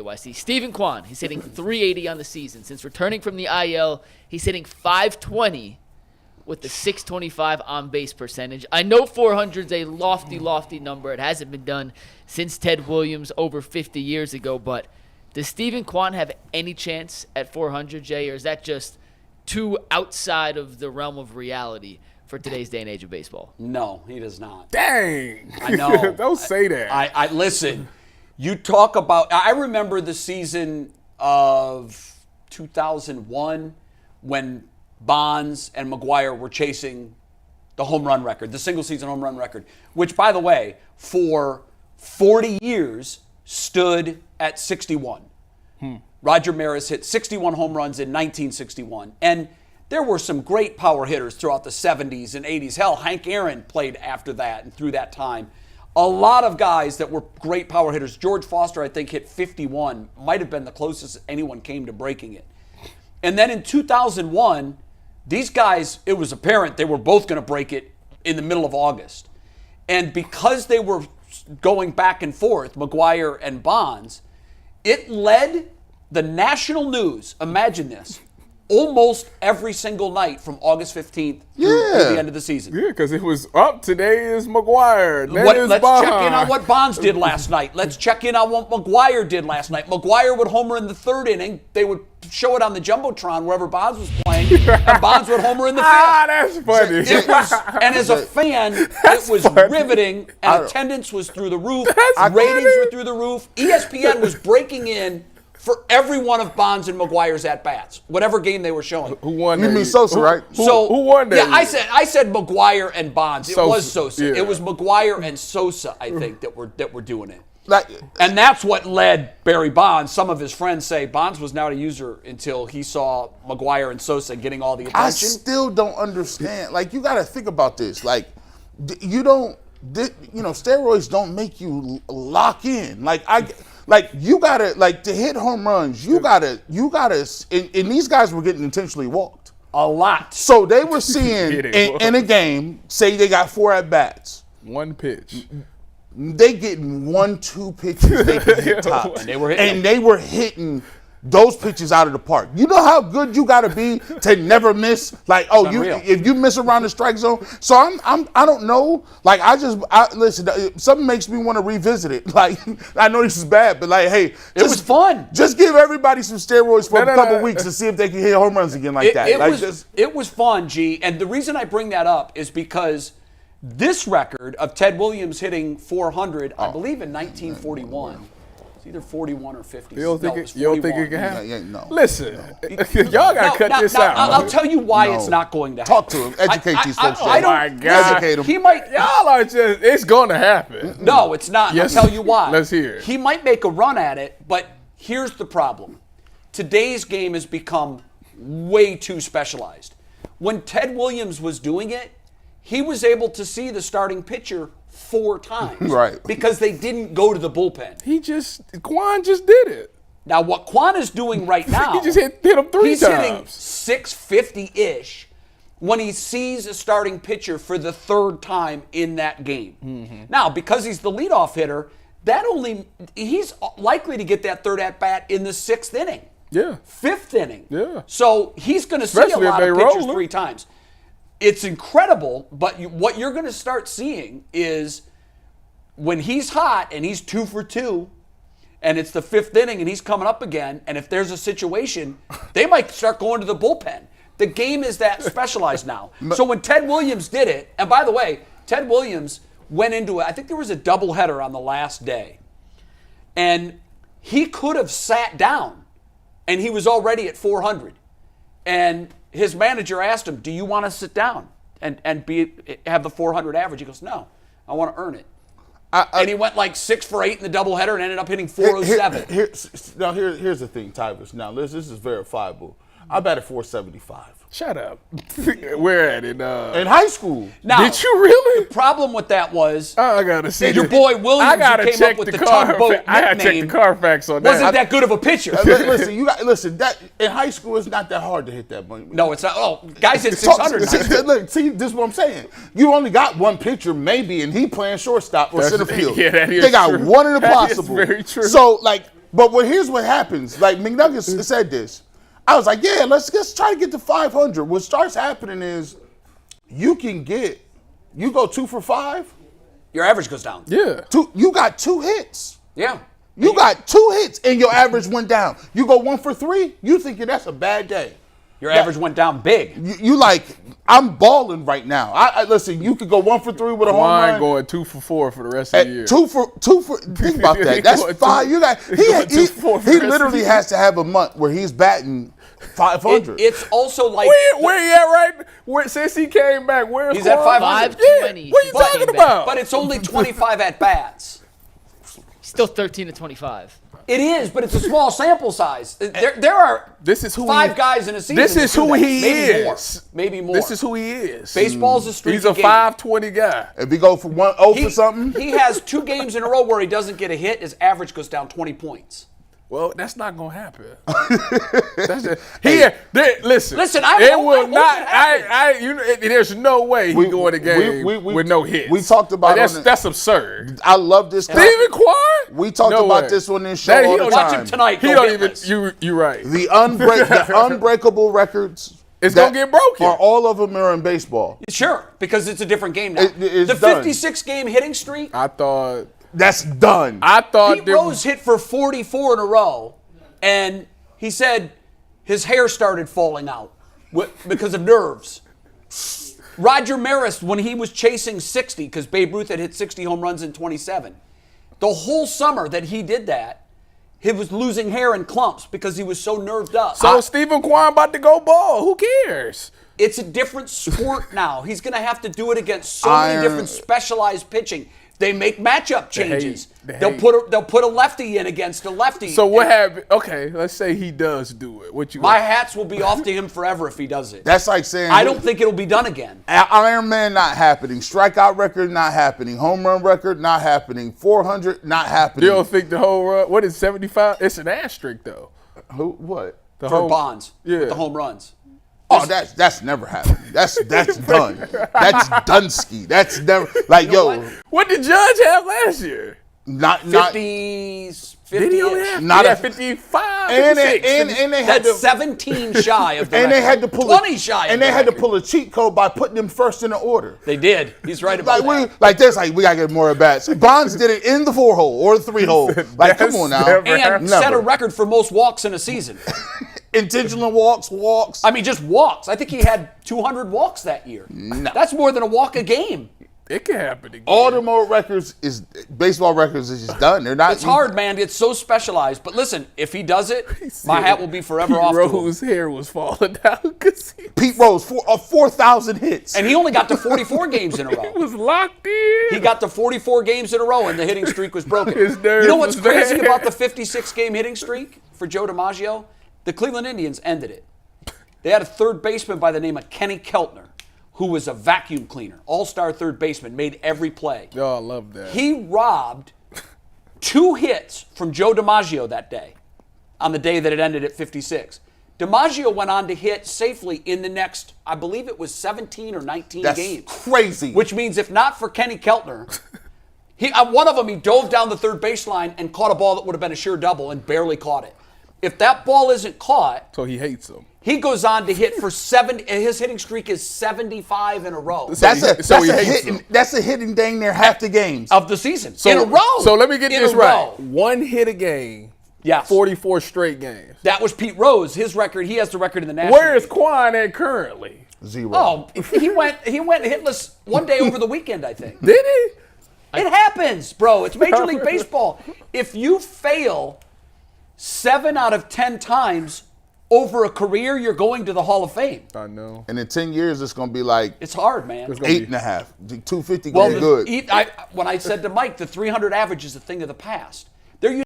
WKYC. Steven Kwan, he's hitting 380 on the season. Since returning from the IL, he's hitting 520 with the 625 on-base percentage. I know 400 is a lofty number. It hasn't been done since Ted Williams over 50 years ago. But does Steven Kwan have any chance at 400, Jay, or is that just too outside of the realm of reality for today's day and age of baseball? No, he does not. Dang. I know. Don't say that. I listen. You talk about. I remember the season of 2001 when Bonds and McGwire were chasing the home run record, the single season home run record, which, by the way, for 40 years stood at 61. Roger Maris hit 61 home runs in 1961. And there were some great power hitters throughout the 70s and 80s. Hell, Hank Aaron played after that and through that time. A lot of guys that were great power hitters. George Foster, I think, hit 51. Might have been the closest anyone came to breaking it. And then in 2001, these guys, it was apparent they were both going to break it in the middle of August. And because they were going back and forth, McGwire and Bonds, it led the national news, imagine this, almost every single night from August 15th through the end of the season. Yeah, because it was up. Today is McGwire. Let's check in on what Bonds did last night. Let's check in on what McGwire did last night. McGwire would homer in the third inning. They would show it on the Jumbotron wherever Bonds was playing, and Bonds would homer in the fifth. That's funny. And as a fan, it was riveting, and attendance was through the roof. Ratings were through the roof. ESPN was breaking in for every one of Bonds and McGwire's at-bats, whatever game they were showing. Who won? You mean Sosa, right? Who won that? Yeah, I said McGwire and Bonds. It was Sosa. Yeah. It was McGwire and Sosa, I think, that were doing it. Like, And that's what led Barry Bonds. Some of his friends say Bonds was not a user until he saw McGwire and Sosa getting all the attention. I still don't understand. Like, you got to think about this. Like, you don't, steroids don't make you lock in. Like you gotta, like, to hit home runs, you gotta, and these guys were getting intentionally walked. A lot. So they were seeing in a game, say they got 4 at-bats. One pitch. They getting 1-2 pitches they could hit tops. And they were hitting those pitches out of the park. You know how good you got to be to never miss. Like, if you miss around the strike zone. So I don't know. Like, listen. Something makes me want to revisit it. Like, I know this is bad, but like, hey, it was fun. Just give everybody some steroids for a couple weeks to see if they can hit home runs again like that. It was fun, G. And the reason I bring that up is because this record of Ted Williams hitting 400, I believe in 1941. It's either 41 or 50. You don't think it can happen? Yeah, no. Listen, y'all got to cut this out. I'll tell you why it's not going to happen. Talk to him. Educate these folks. I don't. Educate them. He might. Y'all are just, it's going to happen. No, it's not. Yes. I'll tell you why. Let's hear it. He might make a run at it, but here's the problem. Today's game has become way too specialized. When Ted Williams was doing it, he was able to see the starting pitcher 4 times. Right. Because they didn't go to the bullpen. Kwan just did it. Now, what Kwan is doing right now, he just hit him 3 times. He's hitting 650-ish when he sees a starting pitcher for the 3rd time in that game. Mm-hmm. Now, because he's the leadoff hitter, he's likely to get that 3rd at-bat in the 6th inning. Yeah. 5th inning. Yeah. So he's going to see a lot of pitchers 3 times. It's incredible, but what you're going to start seeing is when he's hot and he's 2 for 2, and it's the 5th inning and he's coming up again, and if there's a situation, they might start going to the bullpen. The game is that specialized now. So when Ted Williams did it, and by the way, Ted Williams went into it, I think there was a doubleheader on the last day, and he could have sat down, and he was already at 400. And his manager asked him, do you want to sit down and have the 400 average? He goes, no, I want to earn it. And he went like 6 for 8 in the doubleheader and ended up hitting 407. Here's the thing, Tyvis. Now, this is verifiable. I batted 475. Shut up. Where at it? In high school. Now, did you really? The problem with that was I gotta see your boy Williams who came up with the tugboat nickname. I gotta check the Carfax on that. Wasn't that good of a pitcher? Listen. That in high school, it's not that hard to hit that money. No, it's not. Oh, guys hit 600. Look, see, this is what I'm saying. You only got one pitcher, maybe, and he playing shortstop or center field. Yeah, that is They got true. one in the possible. That is very true. So, like, But here's what happens. Like McNuggets said this. I was like, yeah, let's try to get to 500. What starts happening is you go 2 for 5. Your average goes down. Yeah. You got 2 hits. Yeah. You got 2 hits and your average went down. You go 1 for 3, you thinking that's a bad day. Your average went down big. You like, I'm balling right now. I listen, you could go 1 for 3 with a home Wine run. going 2 for 4 for the rest of the year. 2 for think about that. That's Going 5. two- You got going 2 for 4 for the he rest of literally the has to have a month where he's batting 500. It's also like Where he at since he came back? Where's He's at Kwan? 500. 520. Yeah, what are you But- talking about? but it's only 25 at bats. Still 13 to 25. It is, but it's a small sample size. There are This is who 5 he- guys in a season. This is that do who that. he Maybe is. Maybe more. This is who he is. Baseball's a streaky He's a game. 520 guy. If he go for 1-0 for something, He has 2 games in a row where he doesn't get a hit. His average goes down 20 points. Well, that's not gonna happen. Listen, Listen, I it hope will it not. happens. There's no way he going to game with no hits. we talked about that's absurd. I love this. Steven Kwan. We talked No about way. this on this show That- he all the don't- Watch time. him tonight. He go don't even. hitless. You right. The unbreakable records. It's that gonna get broken. Are all of them are in baseball. Sure, because it's a different game now. It's the done. 56-game hitting streak. I thought. That's done. I thought Pete there Rose hit for 44 in a row, and he said his hair started falling out because of nerves. Roger Maris, when he was chasing 60, because Babe Ruth had hit 60 home runs in 27, the whole summer that he did that, he was losing hair in clumps because he was so nerved up. So Steven Kwan about to go ball. Who cares? It's a different sport now. He's going to have to do it against so many different specialized pitching. They make matchup changes. They'll put a lefty in against a lefty. So what happened? Okay, let's say he does do it. What you? My hats will be off to him forever if he does it. That's like saying I don't think it'll be done again. Iron Man not happening. Strikeout record not happening. Home run record not happening. 400 not happening. You don't think the whole run? What is 75? It's an asterisk though. Who? What? The For whole Bonds Yeah. with the home runs. Oh, that's never happened. That's done. That's Dunsky. That's never like yo. What did Judge have last year? Not 50s, Did he only 50-ish. have? Not He a- had 55. and 56. they had That's to 17 shy of the and they record. had to pull 20 shy of and the they had to record. pull a cheat code by putting them first in the order. They did. He's right about Like that. we gotta get more at bats. Bonds did it in the 4-hole or the 3-hole. Like, come on now. That's never And set a Never. record for most walks in a season. Intentional walks. I mean, just walks. I think he had 200 walks that year. No. That's more than a walk a game. It can happen again. All the more records baseball records is just done. They're not. It's hard, man. It's so specialized. But listen, if he does it, my hat will be forever Pete off to him. Rose's hair was falling down because he Pete Rose 4,000 hits. And he only got to 44 games in a row. was locked in. He got to 44 games in a row, and the hitting streak was broken. His nerves You know what's was crazy bad. about the 56-game hitting streak for Joe DiMaggio? The Cleveland Indians ended it. They had a third baseman by the name of Kenny Keltner, who was a vacuum cleaner, all-star third baseman, made every play. Oh, I love that. He robbed 2 hits from Joe DiMaggio that day, on the day that it ended at 56. DiMaggio went on to hit safely in the next, I believe it was 17 or 19 That's games. crazy. Which means if not for Kenny Keltner, one of them, he dove down the third baseline and caught a ball that would have been a sure double and barely caught it. If that ball isn't caught, So he hates him. he goes on to hit for 70. His hitting streak is 75 in a row that's he hates them. that's a hitting dang near half the games. of the season in a row. So let me get In this a right. row. 1 hit a game. Yes. 44 straight games. That was Pete Rose. His record. He has the record in the National Where is League. Kwan at currently? 0. Oh, he went hitless one day over the weekend, I think. Did he? It happens, bro. It's Major League Baseball. If you fail 7 out of 10 times over a career, you're going to the Hall of Fame. I know. And in 10 years, it's going to be like It's hard, man. 8.5. 250 Well, good. when I said to Mike, the 300 average is a thing of the past.